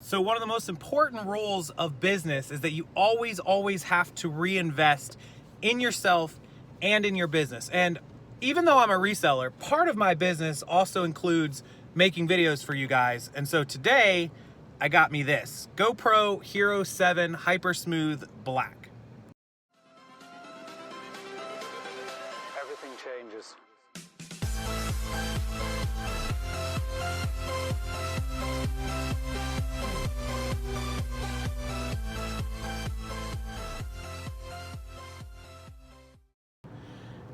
So one of the most important rules of business is that you always have to reinvest in yourself and in your business. And even though I'm a reseller, part of my business also includes making videos for you guys. And so today I got me this GoPro Hero 7 Hyper Smooth Black. Everything changes.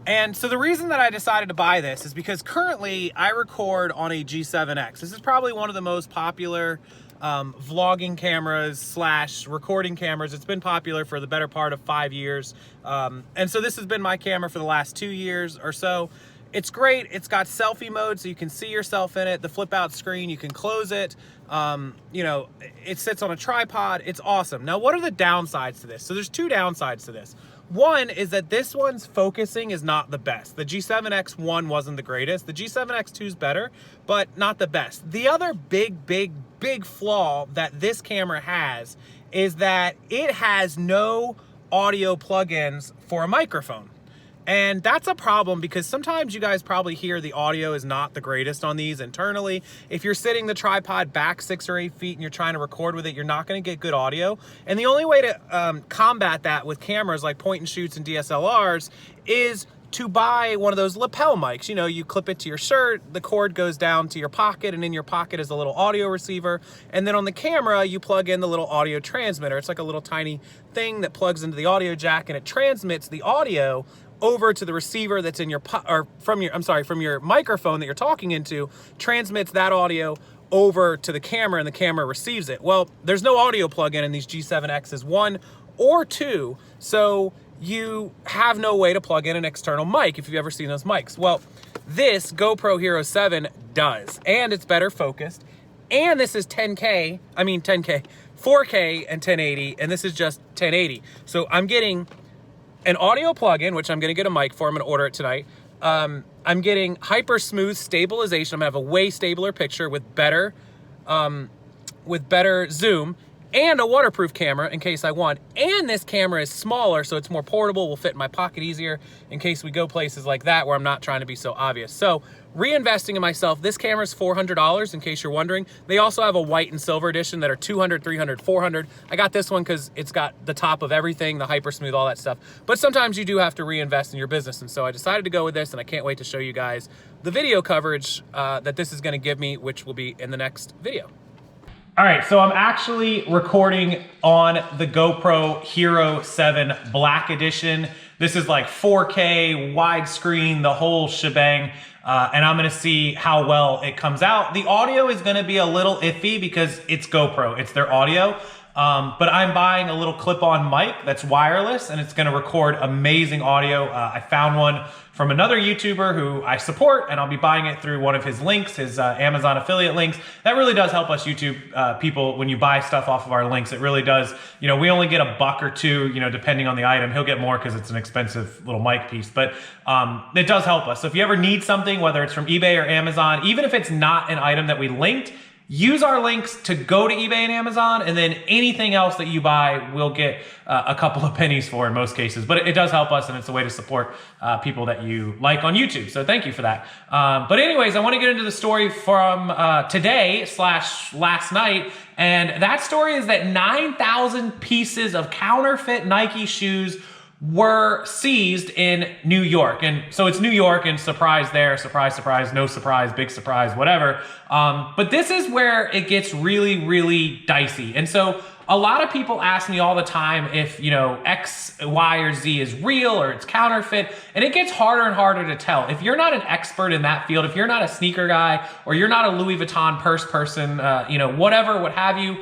And so the reason that I decided to buy this is because currently I record on a G7X. This is probably one of the most popular vlogging cameras slash recording cameras. It's been popular for the better part of 5 years. And so this has been my camera for the last 2 years or so. It's great. It's got selfie mode, so you can see yourself in it. The flip out screen, you can close it. You know, it sits on a tripod. It's awesome. Now, what are the downsides to this? So there's two downsides to this. One is that this one's focusing is not the best. The G7X1 wasn't the greatest. The G7X2 is better, but not the best. The other big flaw that this camera has is that it has no audio plugins for a microphone. And that's a problem because sometimes you guys probably hear the audio is not the greatest on these internally. If you're sitting the tripod back 6 or 8 feet and you're trying to record with it, you're not going to get good audio. And the only way to combat that with cameras like point and shoots and DSLRs is to buy one of those lapel mics. You know, you clip it to your shirt, the cord goes down to your pocket, and in your pocket is a little audio receiver. And then on the camera, you plug in the little audio transmitter. It's like a little tiny thing that plugs into the audio jack, and it transmits the audio over to the receiver that's in your from your microphone that you're talking into, transmits that audio over to the camera, and the camera receives it. Well, there's no audio plug-in in these G7Xs 1 or 2, so you have no way to plug in an external mic if you've ever seen those mics. Well, this GoPro Hero 7 does, and it's better focused, and this is 4K and 1080, and this is just 1080. So I'm getting an audio plug-in, which I'm gonna get a mic for. I'm gonna order it tonight. I'm getting hyper smooth stabilization. I'm gonna have a way stabler picture with better zoom, and a waterproof camera in case I want. And this camera is smaller, so it's more portable, will fit in my pocket easier in case we go places like that where I'm not trying to be so obvious. So reinvesting in myself. This camera is $400 in case you're wondering. They also have a white and silver edition that are $200, $300, $400. I got this one because it's got the top of everything, the hyper smooth, all that stuff. But sometimes you do have to reinvest in your business. And so I decided to go with this, and I can't wait to show you guys the video coverage that this is gonna give me, which will be in the next video. All right, so I'm actually recording on the GoPro Hero 7 Black Edition. This is like 4K, widescreen, the whole shebang, and I'm gonna see how well it comes out. The audio is gonna be a little iffy because it's GoPro, it's their audio, but I'm buying a little clip-on mic that's wireless, and it's gonna record amazing audio. I found one from another YouTuber who I support, and I'll be buying it through one of his links, his Amazon affiliate links. That really does help us YouTube people when you buy stuff off of our links. It really does. You know, we only get $1 or $2, you know, depending on the item. He'll get more because it's an expensive little mic piece, but it does help us. So if you ever need something, whether it's from eBay or Amazon, even if it's not an item that we linked, use our links to go to eBay and Amazon, and then anything else that you buy, we'll get a couple of pennies for in most cases. But it does help us, and it's a way to support people that you like on YouTube. So thank you for that. But anyways, I want to get into the story from today/last night. And that story is that 9,000 pieces of counterfeit Nike shoes were seized in New York. And so it's New York, and surprise there, surprise, surprise, no surprise, big surprise, whatever. But this is where it gets really dicey. And so a lot of people ask me all the time if, you know, X, Y, or Z is real or it's counterfeit, and it gets harder and harder to tell. If you're not an expert in that field, if you're not a sneaker guy, or you're not a Louis Vuitton purse person, you know, whatever, what have you,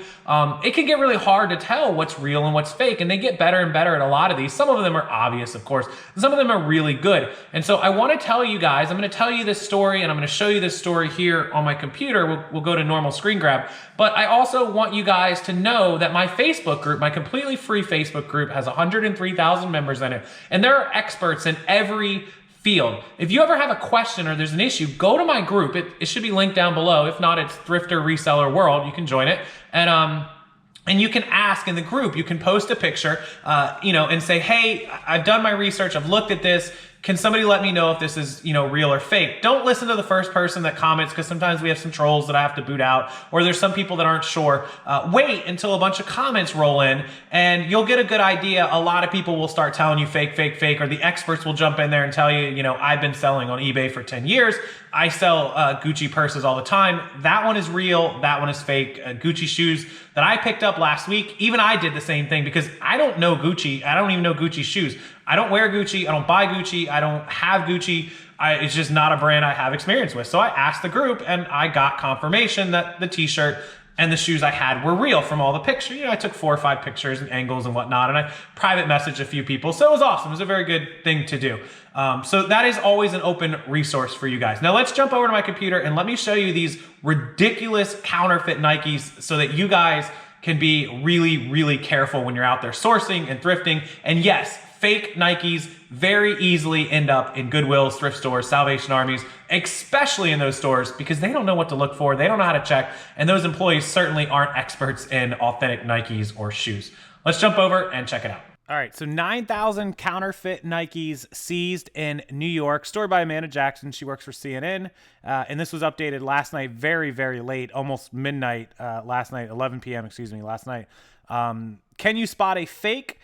it can get really hard to tell what's real and what's fake, and they get better and better at a lot of these. Some of them are obvious, of course, and some of them are really good. And so I want to tell you guys, I'm going to tell you this story, and I'm going to show you this story here on my computer. We'll go to normal screen grab, but I also want you guys to know that my Facebook group, my completely free Facebook group, has 103,000 members in it, and there are experts in every field. If you ever have a question or there's an issue, go to my group. It should be linked down below. If not, it's Thrifter Reseller World. You can join it. And you can ask in the group, you can post a picture, and say, hey, I've done my research, I've looked at this. Can somebody let me know if this is, real or fake? Don't listen to the first person that comments, because sometimes we have some trolls that I have to boot out, or there's some people that aren't sure. Wait until a bunch of comments roll in, and you'll get a good idea. A lot of people will start telling you fake, fake, fake, or the experts will jump in there and tell you, I've been selling on eBay for 10 years. I sell Gucci purses all the time. That one is real, that one is fake. Gucci shoes that I picked up last week, even I did the same thing, because I don't know Gucci. I don't even know Gucci shoes. I don't wear Gucci, I don't buy Gucci, I don't have Gucci. It's just not a brand I have experience with. So I asked the group, and I got confirmation that the t-shirt and the shoes I had were real from all the pictures. I took 4 or 5 pictures and angles and whatnot, and I private messaged a few people. So it was awesome. It was a very good thing to do. So that is always an open resource for you guys. Now let's jump over to my computer and let me show you these ridiculous counterfeit Nikes so that you guys can be really, really careful when you're out there sourcing and thrifting. And yes, fake Nikes very easily end up in Goodwills, thrift stores, Salvation Armies, especially in those stores, because they don't know what to look for. They don't know how to check. And those employees certainly aren't experts in authentic Nikes or shoes. Let's jump over and check it out. All right, so 9,000 counterfeit Nikes seized in New York. Story by Amanda Jackson. She works for CNN. And this was updated last night, very, very late, almost midnight last night, 11 p.m., last night. Can you spot a fake?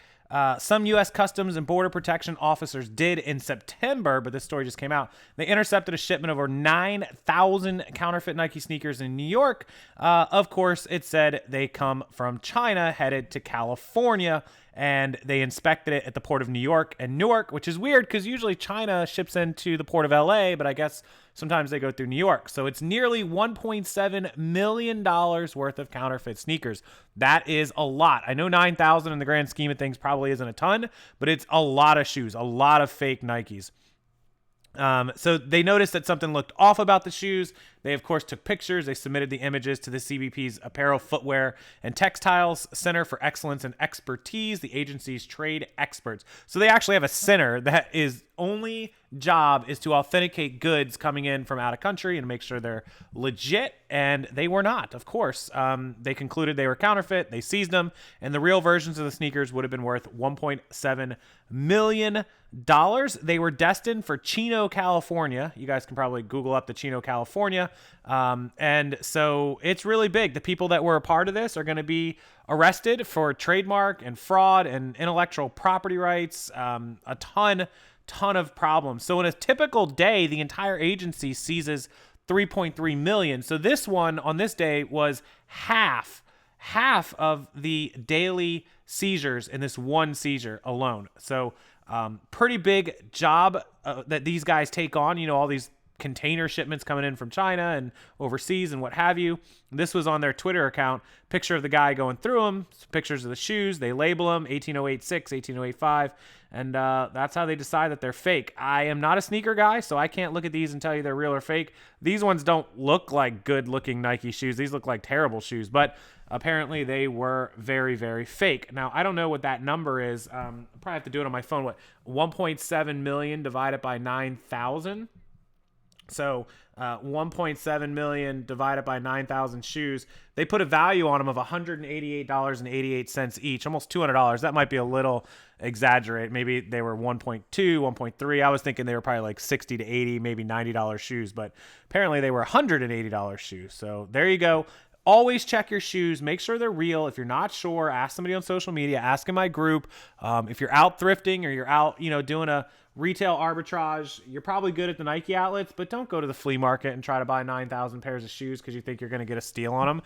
Some U.S. Customs and Border Protection officers did in September, but this story just came out. They intercepted a shipment of over 9,000 counterfeit Nike sneakers in New York. Of course, it said they come from China, headed to California, and they inspected it at the port of New York and Newark, which is weird because usually China ships into the port of LA, but I guess sometimes they go through New York. So it's nearly $1.7 million worth of counterfeit sneakers. That is a lot. I know 9,000 in the grand scheme of things probably isn't a ton, but it's a lot of shoes, a lot of fake Nikes. So they noticed that something looked off about the shoes. They, of course, took pictures. They submitted the images to the CBP's Apparel, Footwear, and Textiles Center for Excellence and Expertise, the agency's trade experts. So they actually have a center that is only job is to authenticate goods coming in from out of country and make sure they're legit, and they were not, of course. They concluded they were counterfeit. They seized them, and the real versions of the sneakers would have been worth $1.7 million. They were destined for Chino, California. You guys can probably Google up the Chino, California. And so it's really big. The people that were a part of this are going to be arrested for trademark and fraud and intellectual property rights, a ton of problems. So in a typical day, the entire agency seizes 3.3 million. So this one on this day was half of the daily seizures in this one seizure alone. So pretty big job that these guys take on, all these container shipments coming in from China and overseas and what have you. This was on their Twitter account, picture of the guy going through them, pictures of the shoes, they label them 18086, 18085, and that's how they decide that they're fake. I am not a sneaker guy, so I can't look at these and tell you they're real or fake. These ones don't look like good looking Nike shoes. These look like terrible shoes, but apparently they were very, very fake. Now, I don't know what that number is. I probably have to do it on my phone. What, 1.7 million divided by 9,000? So 1.7 million divided by 9,000 shoes. They put a value on them of $188.88 each, almost $200. That might be a little exaggerate. Maybe they were 1.2, 1.3. I was thinking they were probably like 60 to 80, maybe $90 shoes, but apparently they were $180 shoes. So there you go. Always check your shoes. Make sure they're real. If you're not sure, ask somebody on social media. Ask in my group. If you're out thrifting or you're out, doing a retail arbitrage, you're probably good at the Nike outlets, but don't go to the flea market and try to buy 9,000 pairs of shoes because you think you're going to get a steal on them.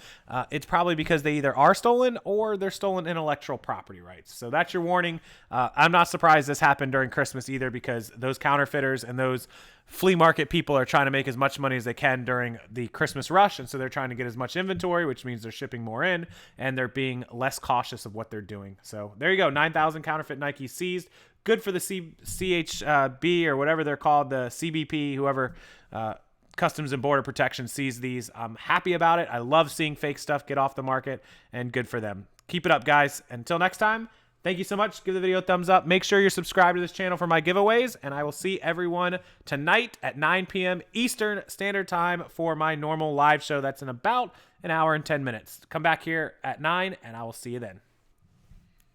It's probably because they either are stolen or they're stolen intellectual property rights. So that's your warning. I'm not surprised this happened during Christmas either, because those counterfeiters and those flea market people are trying to make as much money as they can during the Christmas rush, and so they're trying to get as much inventory, which means they're shipping more in, and they're being less cautious of what they're doing. So there you go, 9,000 counterfeit Nike seized. Good for the CHB or whatever they're called, the CBP, whoever, Customs and Border Protection sees these. I'm happy about it. I love seeing fake stuff get off the market, and good for them. Keep it up, guys. Until next time, Thank you so much. Give the video a thumbs up. Make sure you're subscribed to this channel for my giveaways, and I will see everyone tonight at 9 p.m. Eastern Standard Time for my normal live show. That's in about an hour and 10 minutes. Come back here at 9, and I will see you then.